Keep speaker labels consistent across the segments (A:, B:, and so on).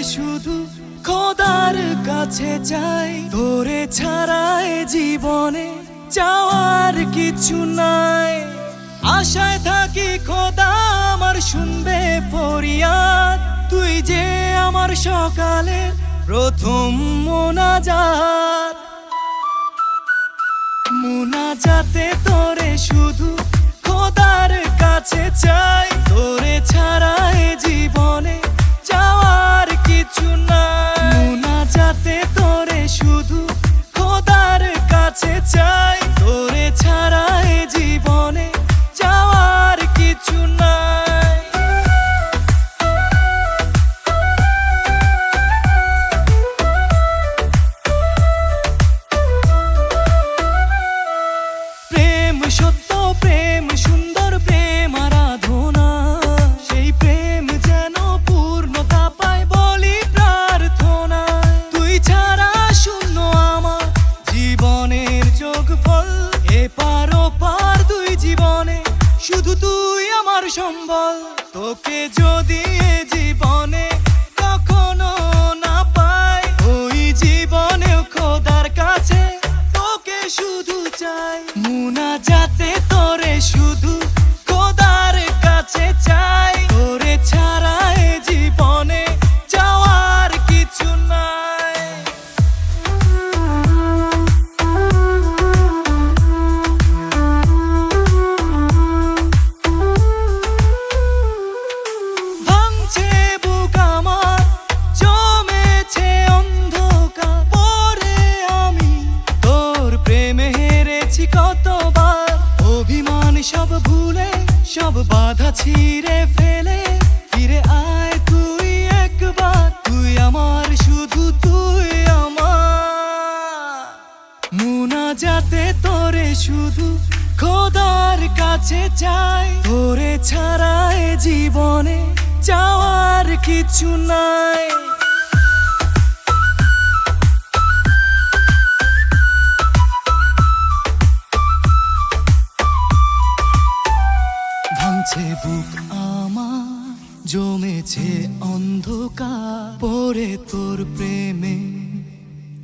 A: শুধু খোদার কাছে চাই, তোরে ছাড়া এ জীবনে চাওয়ার কিছু নাই। আশায় থাকি খোদা আমার শুনবে ফরিয়াদ, তুই যে আমার সকালের প্রথম মোনাজাত। মোনাজাতে তোরে শুধু খোদার কাছে চাই, তোরে ছাড়া এ জীবনে চাওয়ার কিছু নাই। মোনাজাতে তোরে শুধু খোদার কাছে চাই, তোরে ছাড়া এ জীবনে চাওয়ার কিছু নাই। প্রেম সত্য, প্রেম সুন্দর, প্রেম আরাধনা, সেই প্রেম যেন পূর্ণতা পায় বলি প্রার্থনা। তুই ছাড়া শূন্য আমার জীবনের যোগফল, এপার ওপার দুই জীবনে শুধু তুই আমার সম্বল। তোকে যদি এ জীবনে কখনো না পাই, ওই জীবনেও খোদার কাছে তোকে শুধু চাই। মোনাজাতে তোরে শুধু খোদার কাছে চাই, তোরে ছাড়া এ জীবনে চাওয়ার কিছু নাই। ভাঙছে বুক আমার, জমেছে অন্ধকার, পরে আমি তোর প্রেমে হেরেছি কতবার। অভিমান সব ভুলে, সব বাধা ছিঁড়ে ফেলে ফিরে আয় তুই একবার, তুই আমার শুধু তুই আমার। মোনাজাতে তোরে শুধু খোদার কাছে চাই, তোরে ছাড়া এ জীবনে চাওয়ার কিছু নাই। ভাঙছে বুক আমার, জমেছে অন্ধকার, পরে তোর প্রেমে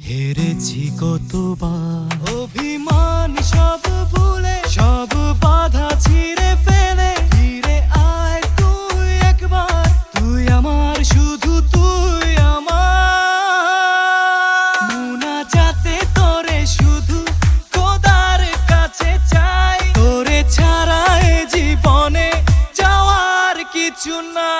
A: হেরেছি কতবার। অভিমান সব ভুলে, সব বাধা ছিঁড়ে ফেলে ফিরে আয় তুই একবার, তুই আমার শুধু তুই আমার। মোনাজাতে তোরে শুধু খোদার কাছে চাই, তোরে ছাড়া এ জীবনে চাওয়ার কিছু না।